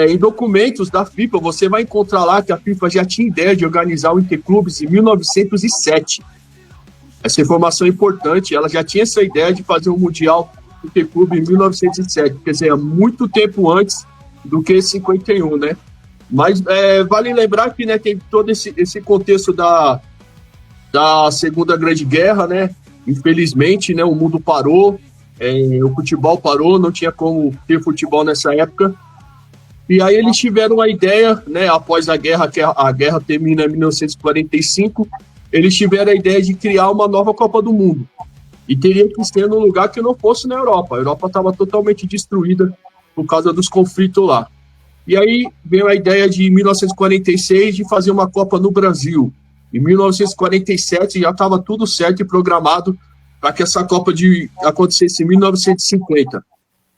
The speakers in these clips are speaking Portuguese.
em documentos da FIFA, você vai encontrar lá que a FIFA já tinha ideia de organizar o Interclubes em 1907. Essa informação é importante, ela já tinha essa ideia de fazer um Mundial Interclube em 1907, quer dizer, muito tempo antes do que 51, né? Mas vale lembrar que, né, tem todo esse contexto da Segunda Grande Guerra, né? Infelizmente, né, o mundo parou, o futebol parou, não tinha como ter futebol nessa época. E aí eles tiveram a ideia, né, após a guerra, que a guerra termina em 1945, eles tiveram a ideia de criar uma nova Copa do Mundo. E teria que ser num lugar que não fosse na Europa. A Europa estava totalmente destruída por causa dos conflitos lá. E aí veio a ideia de 1946 de fazer uma Copa no Brasil. Em 1947 já estava tudo certo e programado para que essa Copa acontecesse em 1950.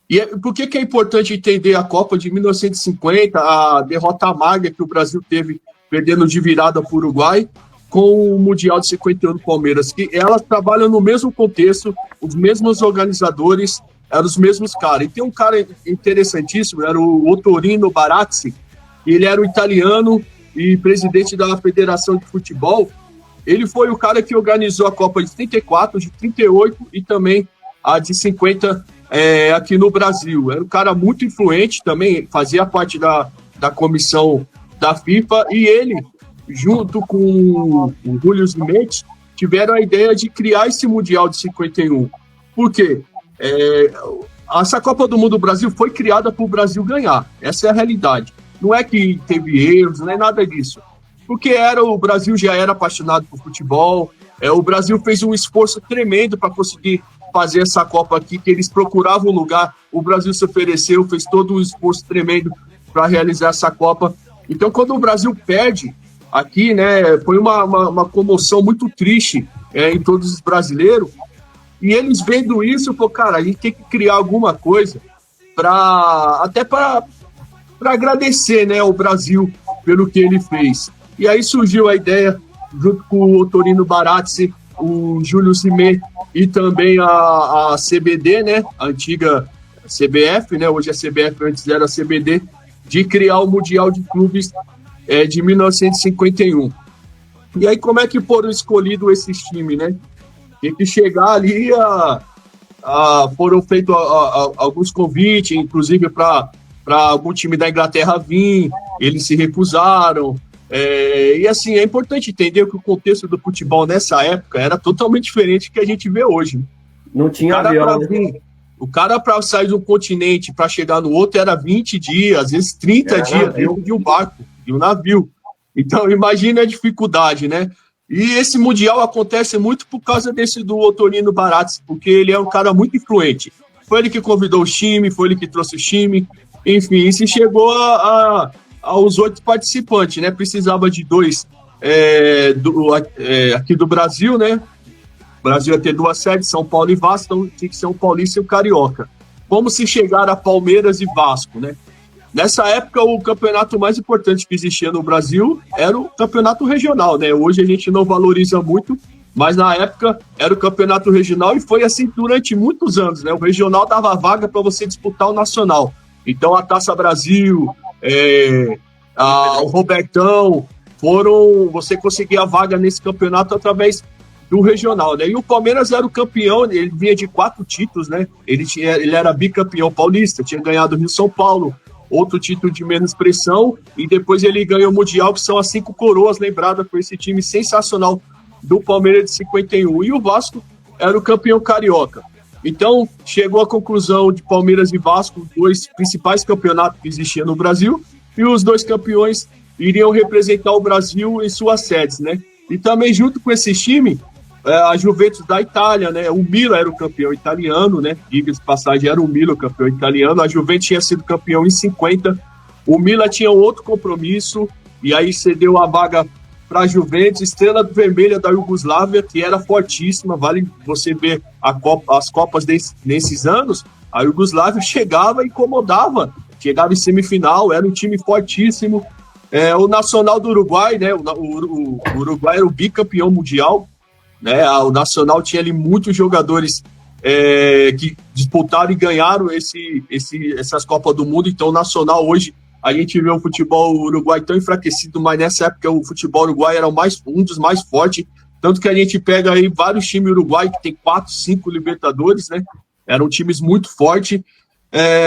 E por que é importante entender a Copa de 1950, a derrota amarga que o Brasil teve perdendo de virada para o Uruguai, com o Mundial de 51 do Palmeiras, que elas trabalham no mesmo contexto, os mesmos organizadores, eram os mesmos caras. E tem um cara interessantíssimo, era o Ottorino Barazzi, ele era um italiano e presidente da Federação de Futebol. Ele foi o cara que organizou a Copa de 34, de 38 e também a de 50 aqui no Brasil. Era um cara muito influente, também fazia parte da comissão da FIFA, e ele, junto com o Júlio Zimenez, tiveram a ideia de criar esse Mundial de 51. Por quê? Essa Copa do Mundo do Brasil foi criada para o Brasil ganhar. Essa é a realidade. Não é que teve erros, não é nada disso. Porque o Brasil já era apaixonado por futebol, o Brasil fez um esforço tremendo para conseguir fazer essa Copa aqui, que eles procuravam um lugar, o Brasil se ofereceu, fez todo um esforço tremendo para realizar essa Copa. Então, quando o Brasil perde aqui, né, foi uma comoção muito triste em todos os brasileiros, e eles vendo isso, pô, cara, a gente tem que criar alguma coisa até para agradecer, né, o Brasil pelo que ele fez. E aí surgiu a ideia, junto com o Ottorino Barazzi, o Júlio Zimenez e também a CBD, né, a antiga CBF, né, hoje a CBF, antes era a CBD, de criar o Mundial de Clubes de 1951. E aí como é que foram escolhidos esses times, né? Tem que chegar ali, foram feitos alguns convites, inclusive para algum time da Inglaterra vir, eles se recusaram. E assim, é importante entender que o contexto do futebol nessa época era totalmente diferente do que a gente vê hoje. Não tinha avião. O cara, para sair de um continente para chegar no outro, era 20 dias, às vezes 30 dias dentro de um barco, de um navio. Então, imagina a dificuldade, né? E esse Mundial acontece muito por causa do Ottorino Barazzi, porque ele é um cara muito influente. Foi ele que convidou o time, foi ele que trouxe o time, enfim, e se chegou aos 8 participantes, né? Precisava de 2 aqui do Brasil, né? O Brasil ia ter 2 sedes, São Paulo e Vasco, então tinha que ser um paulista e um carioca. Como se chegar a Palmeiras e Vasco, né? Nessa época, o campeonato mais importante que existia no Brasil era o campeonato regional, né? Hoje a gente não valoriza muito, mas na época era o campeonato regional e foi assim durante muitos anos, né? O regional dava vaga para você disputar o nacional. Então a Taça Brasil, o Robertão, você conseguia a vaga nesse campeonato através do regional, né? E o Palmeiras era o campeão, ele vinha de 4 títulos, né? Ele era bicampeão paulista, tinha ganhado o Rio São Paulo, outro título de menos pressão, e depois ele ganhou o Mundial, que são as 5 coroas lembradas por esse time sensacional do Palmeiras de 51. E o Vasco era o campeão carioca. Então, chegou à conclusão de Palmeiras e Vasco, os 2 principais campeonatos que existiam no Brasil, e os 2 campeões iriam representar o Brasil em suas sedes, né? E também, junto com esse time, a Juventus da Itália, né? O Milan era o campeão italiano, né? Diga-se de passagem, era o Milan o campeão italiano. A Juventus tinha sido campeão em 50. O Milan tinha outro compromisso e aí cedeu a vaga para a Juventus, Estrela Vermelha da Iugoslávia, que era fortíssima. Vale você ver as Copas nesses anos. A Iugoslávia chegava e incomodava, chegava em semifinal, era um time fortíssimo. O Nacional do Uruguai, né? O Uruguai era o bicampeão mundial. Né, o Nacional tinha ali muitos jogadores que disputaram e ganharam essas Copas do Mundo. Então o Nacional hoje a gente vê o futebol uruguai tão enfraquecido, mas nessa época o futebol uruguai era um dos mais fortes, tanto que a gente pega aí vários times uruguai que tem 4, 5 Libertadores, né? Eram times muito fortes.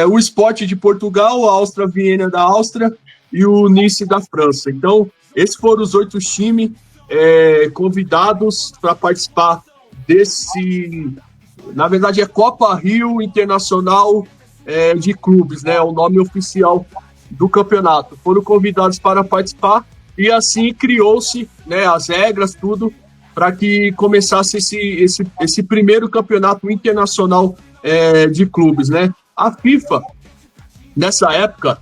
O Sport de Portugal, a Áustria Viena da Áustria e o Nice da França. Então, esses foram os 8 times convidados para participar desse... Na verdade, é Copa Rio Internacional de Clubes, né? É o nome oficial do campeonato. Foram convidados para participar e assim criou-se, né, as regras, tudo, para que começasse esse primeiro campeonato internacional de clubes, né? A FIFA, nessa época,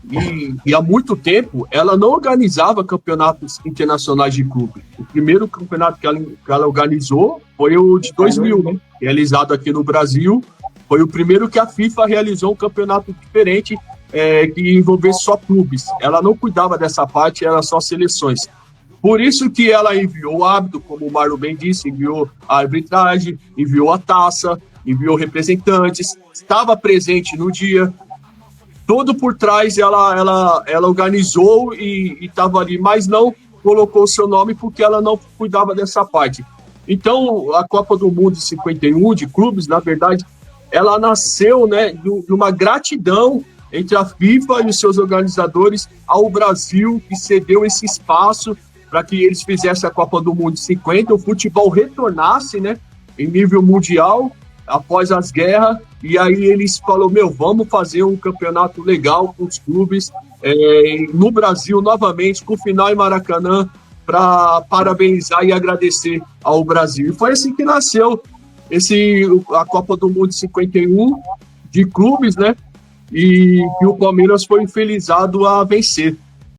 e há muito tempo, ela não organizava campeonatos internacionais de clube. O primeiro campeonato que ela organizou foi o de 2000, né? Realizado aqui no Brasil. Foi o primeiro que a FIFA realizou um campeonato diferente, que envolvesse só clubes. Ela não cuidava dessa parte, era só seleções. Por isso que ela enviou o árbitro, como o Marlon bem disse, enviou a arbitragem, enviou a taça, enviou representantes, estava presente no dia. Todo por trás ela organizou e estava ali, mas não colocou o seu nome porque ela não cuidava dessa parte. Então, a Copa do Mundo de 51, de clubes, na verdade, ela nasceu, né, de uma gratidão entre a FIFA e os seus organizadores ao Brasil, que cedeu esse espaço para que eles fizessem a Copa do Mundo de 50, o futebol retornasse, né, em nível mundial, após as guerras, e aí eles falaram, vamos fazer um campeonato legal com os clubes no Brasil, novamente, com final em Maracanã, para parabenizar e agradecer ao Brasil. E foi assim que nasceu a Copa do Mundo de 51, de clubes, né, e o Palmeiras foi infelizado a vencer.